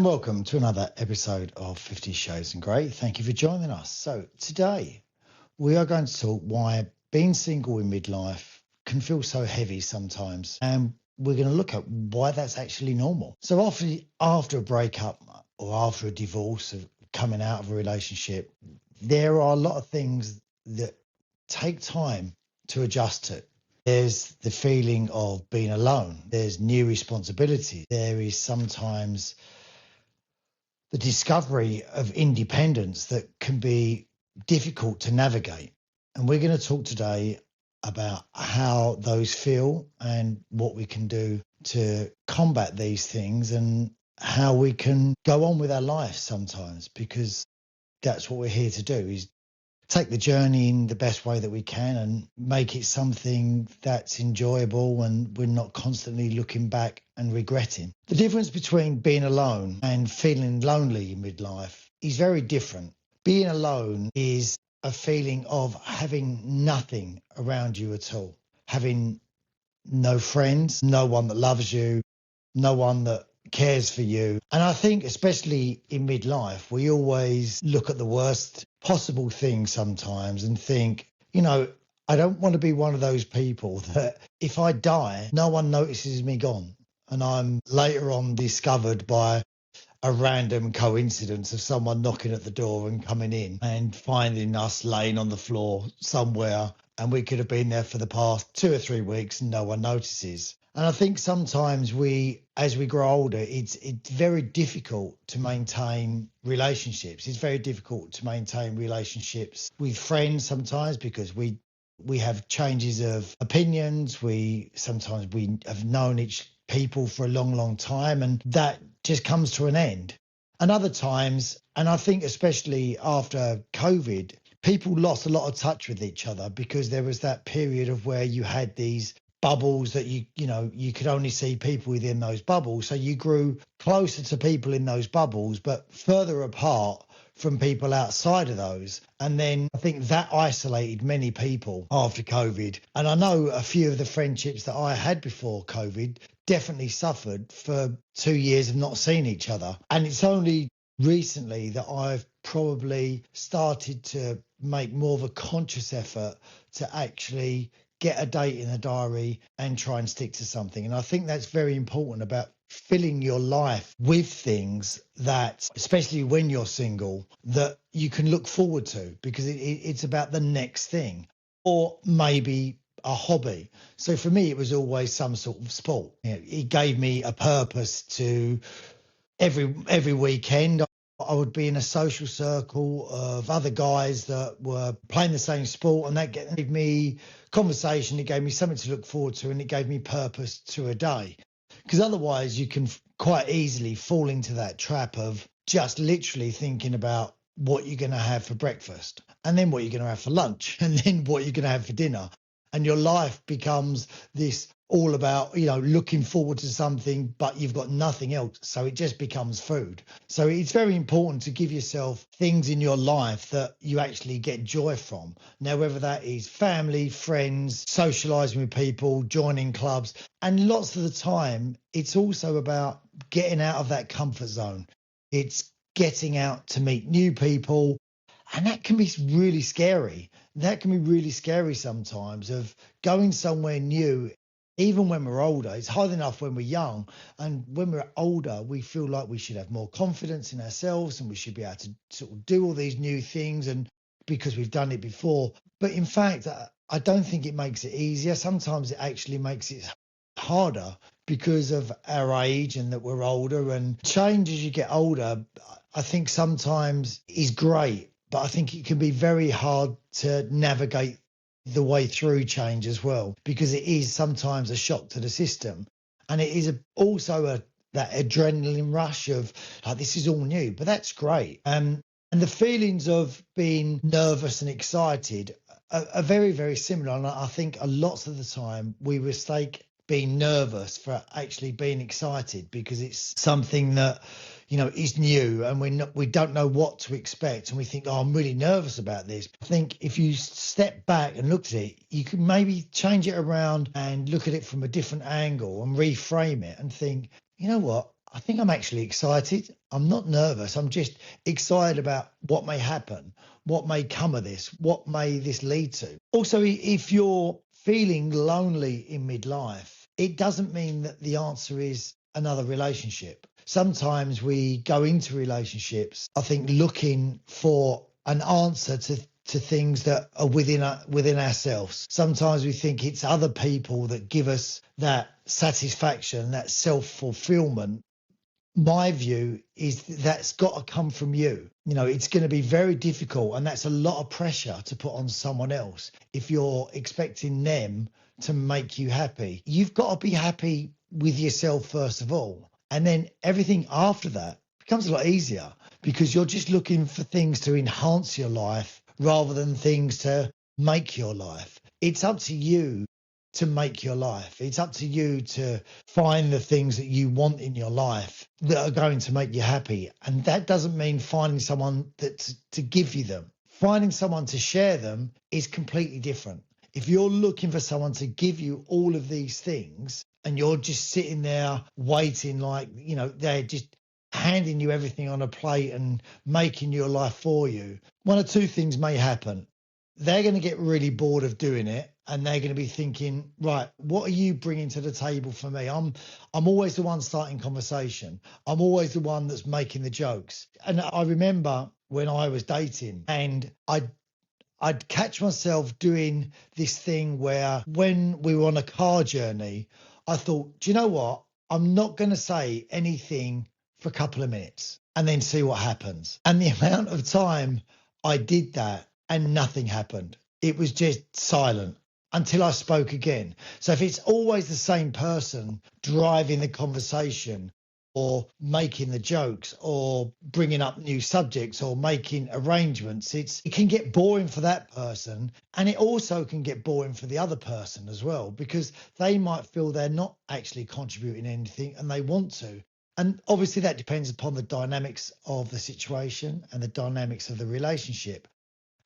Welcome to another episode of 50 Shades and Grey. Thank you for joining us. So today we are going to talk why being single in midlife can feel so heavy sometimes. And we're going to look at why that's actually normal. So after a breakup or after a divorce, of coming out of a relationship, there are a lot of things that take time to adjust to. There's the feeling of being alone. There's new responsibilities. There is sometimes the discovery of independence that can be difficult to navigate. And we're going to talk today about how those feel and what we can do to combat these things and how we can go on with our life sometimes, because that's what we're here to do, is take the journey in the best way that we can and make it something that's enjoyable and we're not constantly looking back and regretting. The difference between being alone and feeling lonely in midlife is very different. Being alone is a feeling of having nothing around you at all, having no friends, no one that loves you, no one that cares for you. And I think especially in midlife, we always look at the worst possible thing sometimes and think, I don't want to be one of those people that if I die, no one notices me gone. And I'm later on discovered by a random coincidence of someone knocking at the door and coming in and finding us laying on the floor somewhere. And we could have been there for the past 2 or 3 weeks and no one notices. And I think sometimes as we grow older, it's very difficult to maintain relationships. It's very difficult to maintain relationships with friends sometimes because we have changes of opinions. Sometimes we have known each people for a long, long time, and that just comes to an end. And other times, and I think especially after COVID, people lost a lot of touch with each other because there was that period of where you had these bubbles that you could only see people within those bubbles. So you grew closer to people in those bubbles, but further apart from people outside of those. And then I think that isolated many people after COVID. And I know a few of the friendships that I had before COVID definitely suffered for 2 years of not seeing each other. And it's only recently that I've probably started to make more of a conscious effort to actually get a date in the diary and try and stick to something. And I think that's very important about filling your life with things that, especially when you're single, that you can look forward to, because it's about the next thing, or maybe a hobby. So for me, it was always some sort of sport. It gave me a purpose to every weekend. I would be in a social circle of other guys that were playing the same sport, and that gave me conversation. It gave me something to look forward to, and it gave me purpose to a day. Because otherwise you can quite easily fall into that trap of just literally thinking about what you're going to have for breakfast, and then what you're going to have for lunch, and then what you're going to have for dinner. And your life becomes this all about, looking forward to something, but you've got nothing else. So it just becomes food. So it's very important to give yourself things in your life that you actually get joy from. Now, whether that is family, friends, socializing with people, joining clubs. And lots of the time, it's also about getting out of that comfort zone. It's getting out to meet new people. And that can be really scary. That can be really scary sometimes, of going somewhere new. Even when we're older, it's hard enough when we're young. And when we're older, we feel like we should have more confidence in ourselves and we should be able to sort of do all these new things, and because we've done it before. But in fact, I don't think it makes it easier. Sometimes it actually makes it harder because of our age and that we're older. And change as you get older, I think sometimes is great. But I think it can be very hard to navigate the way through change as well, because it is sometimes a shock to the system. And it is also that adrenaline rush of, like, this is all new, but that's great. And the feelings of being nervous and excited are very, very similar. And I think a lot of the time we mistake being nervous for actually being excited, because it's something that is new and we don't know what to expect, and we think, oh, I'm really nervous about this. I think if you step back and look at it, you can maybe change it around and look at it from a different angle and reframe it and think, you know what, I think I'm actually excited. I'm not nervous. I'm just excited about what may happen, what may come of this, what may this lead to. Also, if you're feeling lonely in midlife, it doesn't mean that the answer is another relationship. Sometimes we go into relationships, I think, looking for an answer to things that are within ourselves. Sometimes we think it's other people that give us that satisfaction, that self-fulfillment. My view is that's got to come from you. You know, it's going to be very difficult, and that's a lot of pressure to put on someone else if you're expecting them to make you happy. You've got to be happy with yourself first of all, and then everything after that becomes a lot easier because you're just looking for things to enhance your life rather than things to make your life. It's up to you to make your life. It's up to you to find the things that you want in your life that are going to make you happy. And that doesn't mean finding someone to give you them. Finding someone to share them is completely different. If you're looking for someone to give you all of these things and you're just sitting there waiting, like, you know, they're just handing you everything on a plate and making your life for you, one of two things may happen. They're going to get really bored of doing it, and they're going to be thinking, right, what are you bringing to the table for me? I'm always the one starting conversation. I'm always the one that's making the jokes. And I remember when I was dating, and I'd catch myself doing this thing where when we were on a car journey, I thought, do you know what? I'm not going to say anything for a couple of minutes and then see what happens. And the amount of time I did that and nothing happened. It was just silent until I spoke again. So if it's always the same person driving the conversation or making the jokes or bringing up new subjects or making arrangements, it can get boring for that person, and it also can get boring for the other person as well, because they might feel they're not actually contributing anything and they want to. And obviously that depends upon the dynamics of the situation and the dynamics of the relationship.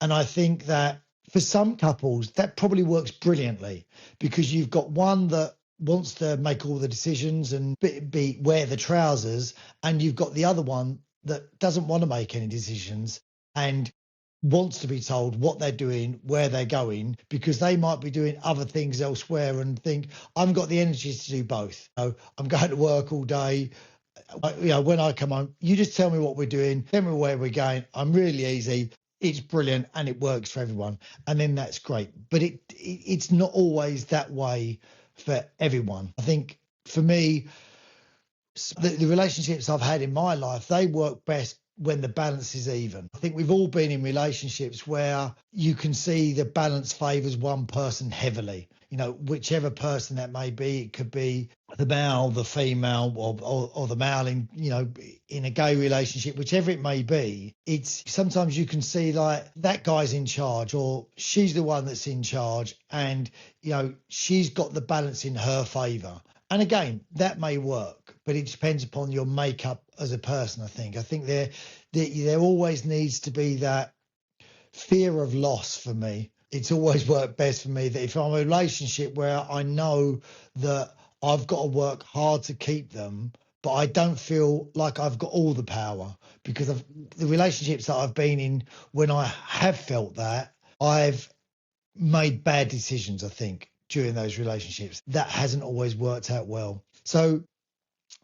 And I think that for some couples, that probably works brilliantly because you've got one that wants to make all the decisions and wear the trousers, and you've got the other one that doesn't want to make any decisions and wants to be told what they're doing, where they're going, because they might be doing other things elsewhere and think, I haven't got the energy to do both. I'm going to work all day. You know, when I come home, you just tell me what we're doing, tell me where we're going. I'm really easy. It's brilliant and it works for everyone. And then that's great. But it's not always that way for everyone. I think for me, the relationships I've had in my life, they work best when the balance is even. I think we've all been in relationships where you can see the balance favours one person heavily. You know, whichever person that may be, it could be the male, the female, or the male in, you know, in a gay relationship, whichever it may be. It's sometimes you can see like that guy's in charge or she's the one that's in charge, and, you know, she's got the balance in her favour. And again, that may work, but it depends upon your makeup as a person, I think. I think there always needs to be that fear of loss for me. It's always worked best for me that if I'm in a relationship where I know that I've got to work hard to keep them, but I don't feel like I've got all the power, because of the relationships that I've been in, when I have felt that, I've made bad decisions, I think, during those relationships. That hasn't always worked out well. So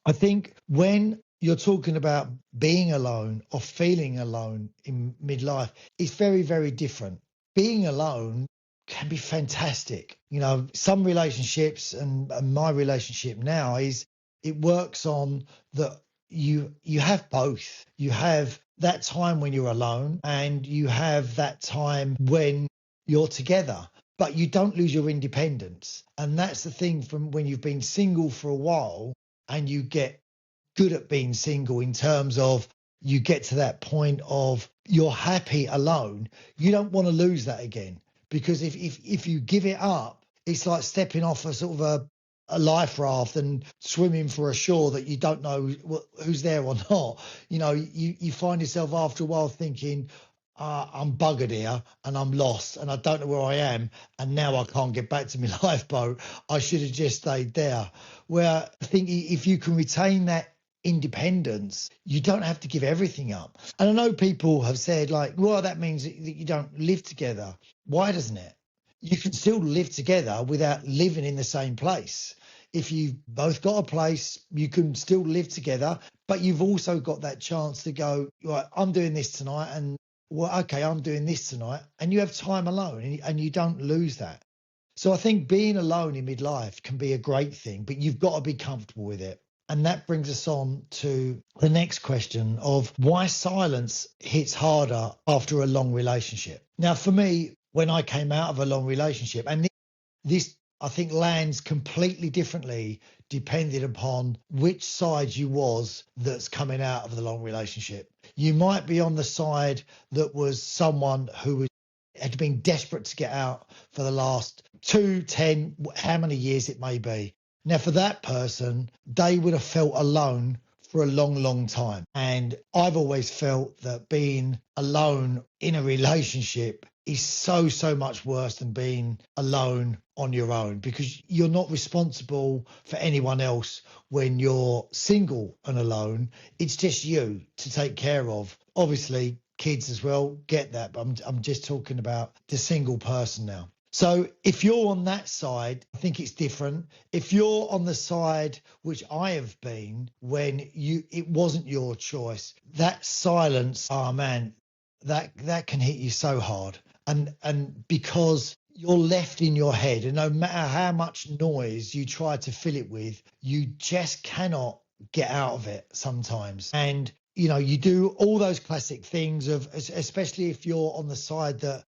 I think when you're talking about being alone or feeling alone in midlife, it's very, very different. Being alone can be fantastic. You know, some relationships, and my relationship now is, it works on that you have both. You have that time when you're alone and you have that time when you're together, but you don't lose your independence. And that's the thing from when you've been single for a while and you get good at being single, in terms of you get to that point of you're happy alone. You don't want to lose that again, because if you give it up, it's like stepping off a sort of a life raft and swimming for a shore that you don't know who's there or not. You know, you find yourself after a while thinking, I'm buggered here and I'm lost and I don't know where I am, and now I can't get back to my lifeboat. I should have just stayed there. Where I think if you can retain that independence, you don't have to give everything up. And I know people have said, like, well, that means that you don't live together. Why doesn't it? You can still live together without living in the same place. If you've both got a place, you can still live together, but you've also got that chance to go, right, I'm doing this tonight, and well, okay, I'm doing this tonight, and you have time alone, and you don't lose that. So I think being alone in midlife can be a great thing, but you've got to be comfortable with it. And that brings us on to the next question of why silence hits harder after a long relationship. Now, for me, when I came out of a long relationship, and this I think lands completely differently depending upon which side you was that's coming out of the long relationship. You might be on the side that was someone who had been desperate to get out for the last 2, 10, how many years it may be. Now, for that person, they would have felt alone for a long, long time. And I've always felt that being alone in a relationship is so, so much worse than being alone on your own, because you're not responsible for anyone else when you're single and alone. It's just you to take care of. Obviously, kids as well get that, but I'm just talking about the single person now. So if you're on that side, I think it's different. If you're on the side which I have been, when it wasn't your choice, that silence, oh man, that can hit you so hard. And because you're left in your head, and no matter how much noise you try to fill it with, you just cannot get out of it sometimes. And you do all those classic things of, especially if you're on the side that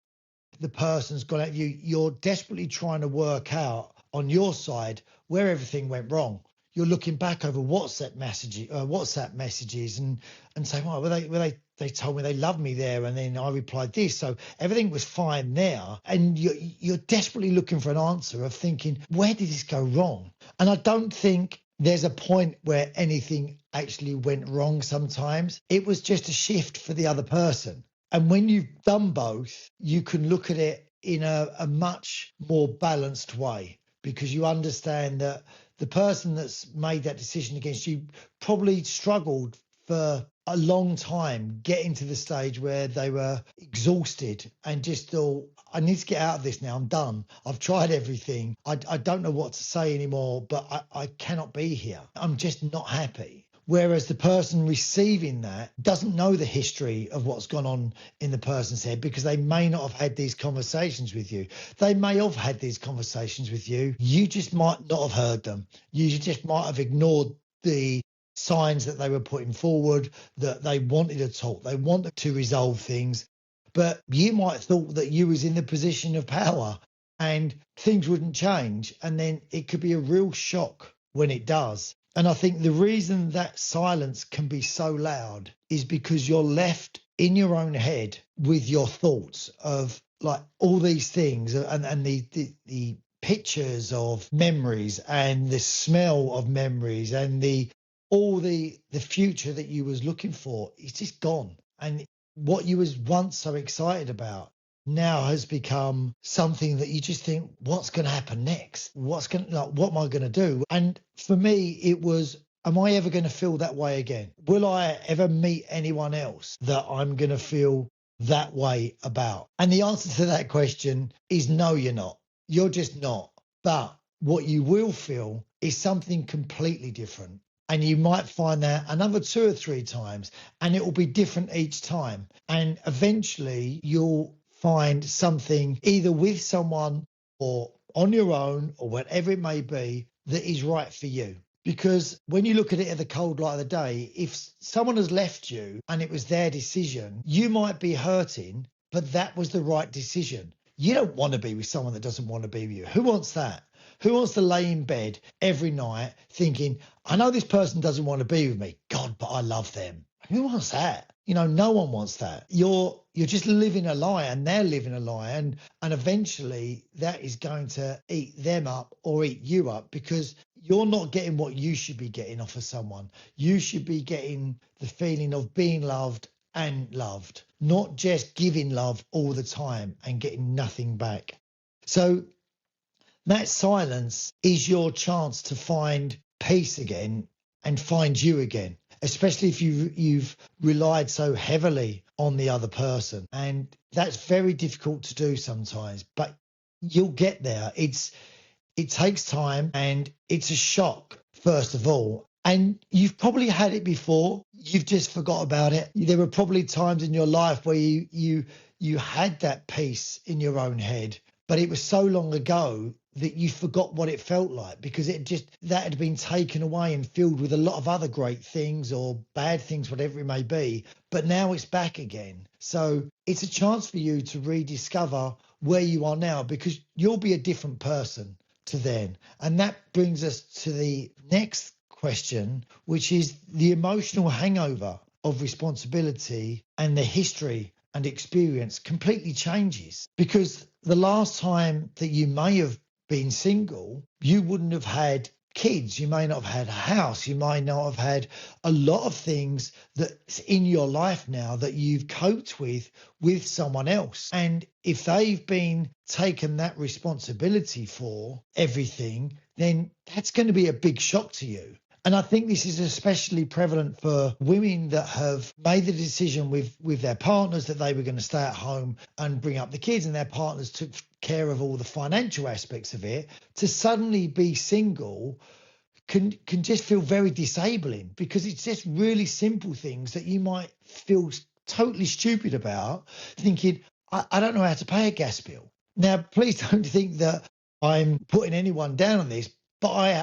the person's gone at you, you're desperately trying to work out on your side where everything went wrong. You're looking back over WhatsApp messages and saying, well, they told me they loved me there, and then I replied this, so everything was fine there. And you're desperately looking for an answer of thinking, where did this go wrong? And I don't think there's a point where anything actually went wrong. Sometimes it was just a shift for the other person. And when you've done both, you can look at it in a much more balanced way, because you understand that the person that's made that decision against you probably struggled for a long time getting to the stage where they were exhausted and just thought, I need to get out of this now. I'm done. I've tried everything. I don't know what to say anymore, but I cannot be here. I'm just not happy. Whereas the person receiving that doesn't know the history of what's gone on in the person's head, because they may not have had these conversations with you. They may have had these conversations with you. You just might not have heard them. You just might have ignored the signs that they were putting forward, that they wanted to talk, they wanted to resolve things. But you might have thought that you was in the position of power and things wouldn't change. And then it could be a real shock when it does. And I think the reason that silence can be so loud is because you're left in your own head with your thoughts of like all these things, and the pictures of memories and the smell of memories and all the future that you was looking for. It's just gone. And what you was once so excited about now has become something that you just think, what's going to happen next? What am I going to do? And for me, it was, am I ever going to feel that way again? Will I ever meet anyone else that I'm going to feel that way about? And the answer to that question is no, you're not. You're just not. But what you will feel is something completely different. And you might find that another 2 or 3 times, and it will be different each time. And eventually you'll find something either with someone or on your own or whatever it may be that is right for you. Because when you look at it at the cold light of the day, if someone has left you and it was their decision, you might be hurting, but that was the right decision. You don't want to be with someone that doesn't want to be with you. Who wants that? Who wants to lay in bed every night thinking, I know this person doesn't want to be with me, God, but I love them? Who wants that? No one wants that. You're just living a lie, and they're living a lie. And eventually that is going to eat them up or eat you up, because you're not getting what you should be getting off of someone. You should be getting the feeling of being loved and loved, not just giving love all the time and getting nothing back. So that silence is your chance to find peace again and find you again. especially if you've relied so heavily on the other person. And that's very difficult to do sometimes, but you'll get there. It takes time and it's a shock, first of all. And you've probably had it before. You've just forgot about it. There were probably times in your life where you had that peace in your own head, but it was so long ago that you forgot what it felt like, because that had been taken away and filled with a lot of other great things or bad things, whatever it may be. But now it's back again. So it's a chance for you to rediscover where you are now, because you'll be a different person to then. And that brings us to the next question, which is the emotional hangover of responsibility and the history and experience completely changes, because the last time that you may have been single, you wouldn't have had kids, you may not have had a house, you may not have had a lot of things that's in your life now that you've coped with someone else. And if they've been taken that responsibility for everything, then that's going to be a big shock to you. And I think this is especially prevalent for women that have made the decision with their partners that they were going to stay at home and bring up the kids, and their partners took care of all the financial aspects of it. To suddenly be single can just feel very disabling, because it's just really simple things that you might feel totally stupid about, thinking, I don't know how to pay a gas bill. Now, please don't think that I'm putting anyone down on this, but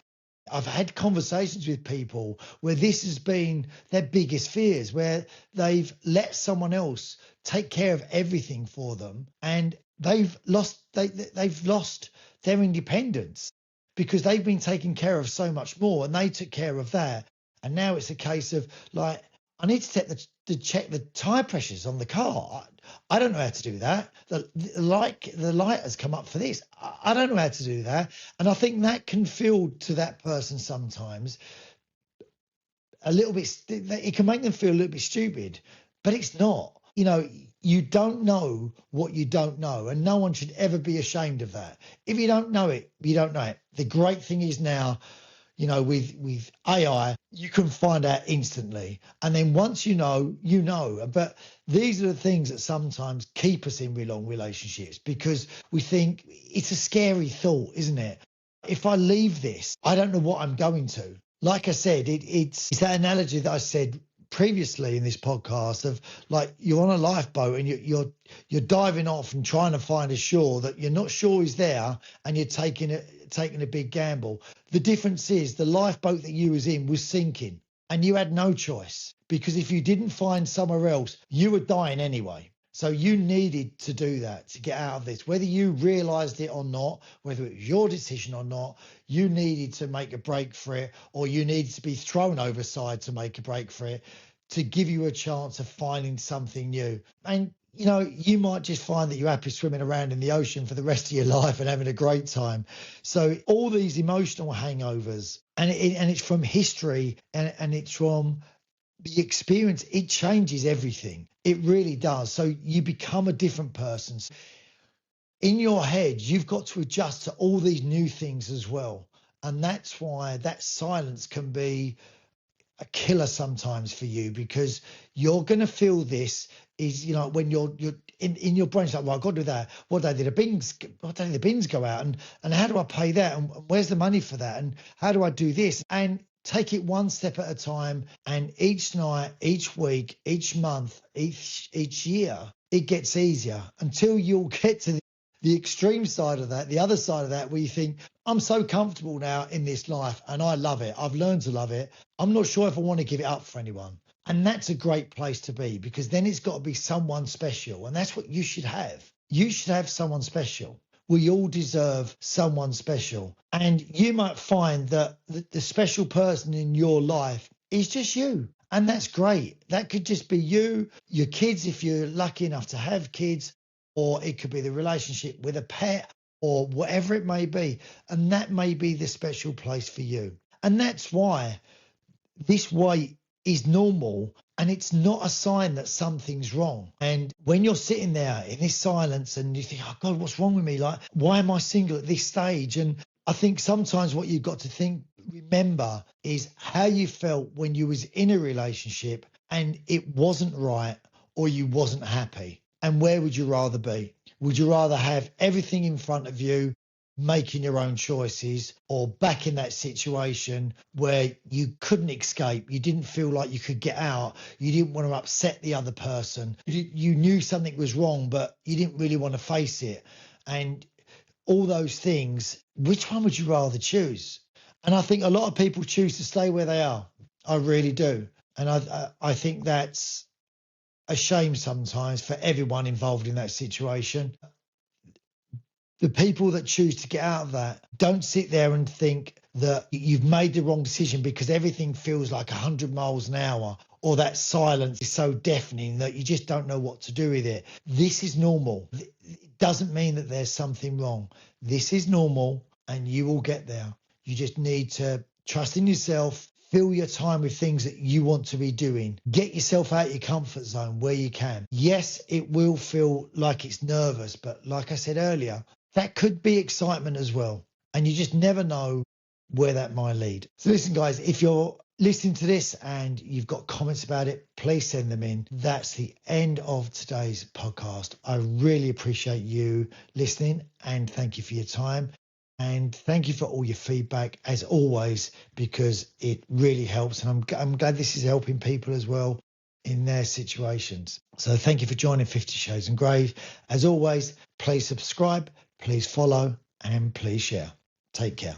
I've had conversations with people where this has been their biggest fears, where they've let someone else take care of everything for them, and they've lost their independence because they've been taken care of so much more, and they took care of that. And now it's a case of like, I need to check the tire pressures on the car. I don't know how to do that. The light has come up for this. I don't know how to do that. And I think that can feel to that person sometimes a little bit, it can make them feel a little bit stupid, but it's not. You know, you don't know what you don't know, and no one should ever be ashamed of that. If you don't know it, you don't know it. The great thing is now, you know, with AI, you can find out instantly. And then once you know, you know. But these are the things that sometimes keep us in long relationships, because we think it's a scary thought, isn't it? If I leave this, I don't know what I'm going to. Like I said, it's that analogy that I said previously in this podcast of like, you're on a lifeboat and you're diving off and trying to find a shore that you're not sure is there, and you're taking a big gamble. The difference is the lifeboat that you was in was sinking, and you had no choice, because if you didn't find somewhere else, you were dying anyway. So you needed to do that to get out of this, whether you realized it or not, whether it was your decision or not. You needed to make a break for it, or you needed to be thrown overside to make a break for it, to give you a chance of finding something new. And you know, you might just find that you're happy swimming around in the ocean for the rest of your life and having a great time. So all these emotional hangovers, and it's from history, and it's from the experience, it changes everything. It really does. So you become a different person. In your head, you've got to adjust to all these new things as well. And that's why that silence can be a killer sometimes for you, because you're going to feel this is, you know, when you're in your brain, it's like, well, I've got to do that. What day did the bins go out? And how do I pay that? And where's the money for that? And how do I do this? And take it one step at a time. And each night, each week, each month, each year, it gets easier, until you'll get to the extreme side of that, the other side of that, where you think, I'm so comfortable now in this life and I love it. I've learned to love it. I'm not sure if I want to give it up for anyone. And that's a great place to be, because then it's got to be someone special. And that's what you should have. You should have someone special. We all deserve someone special. And you might find that the special person in your life is just you. And that's great. That could just be you, your kids, if you're lucky enough to have kids, or it could be the relationship with a pet, or whatever it may be. And that may be the special place for you. And that's why this weight is normal, and it's not a sign that something's wrong. And when you're sitting there in this silence and you think, oh God, what's wrong with me? Like, why am I single at this stage? And I think sometimes what you've got to think remember is how you felt when you was in a relationship and it wasn't right or you wasn't happy. And where would you rather be? Would you rather have everything in front of you, making your own choices, or back in that situation where you couldn't escape? You didn't feel like you could get out. You didn't want to upset the other person. You knew something was wrong, but you didn't really want to face it. And all those things, which one would you rather choose? And I think a lot of people choose to stay where they are. I really do. And I think that's a shame sometimes for everyone involved in that situation. The people that choose to get out of that, don't sit there and think that you've made the wrong decision because everything feels like 100 miles an hour, or that silence is so deafening that you just don't know what to do with it. This is normal. It doesn't mean that there's something wrong. This is normal and you will get there. You just need to trust in yourself, fill your time with things that you want to be doing. Get yourself out of your comfort zone where you can. Yes, it will feel like it's nervous, but like I said earlier, that could be excitement as well. And you just never know where that might lead. So listen, guys, if you're listening to this and you've got comments about it, please send them in. That's the end of today's podcast. I really appreciate you listening and thank you for your time. And thank you for all your feedback, as always, because it really helps. And I'm glad this is helping people as well in their situations. So thank you for joining 50 Shades and Grey. As always, please subscribe, please follow, and please share. Take care.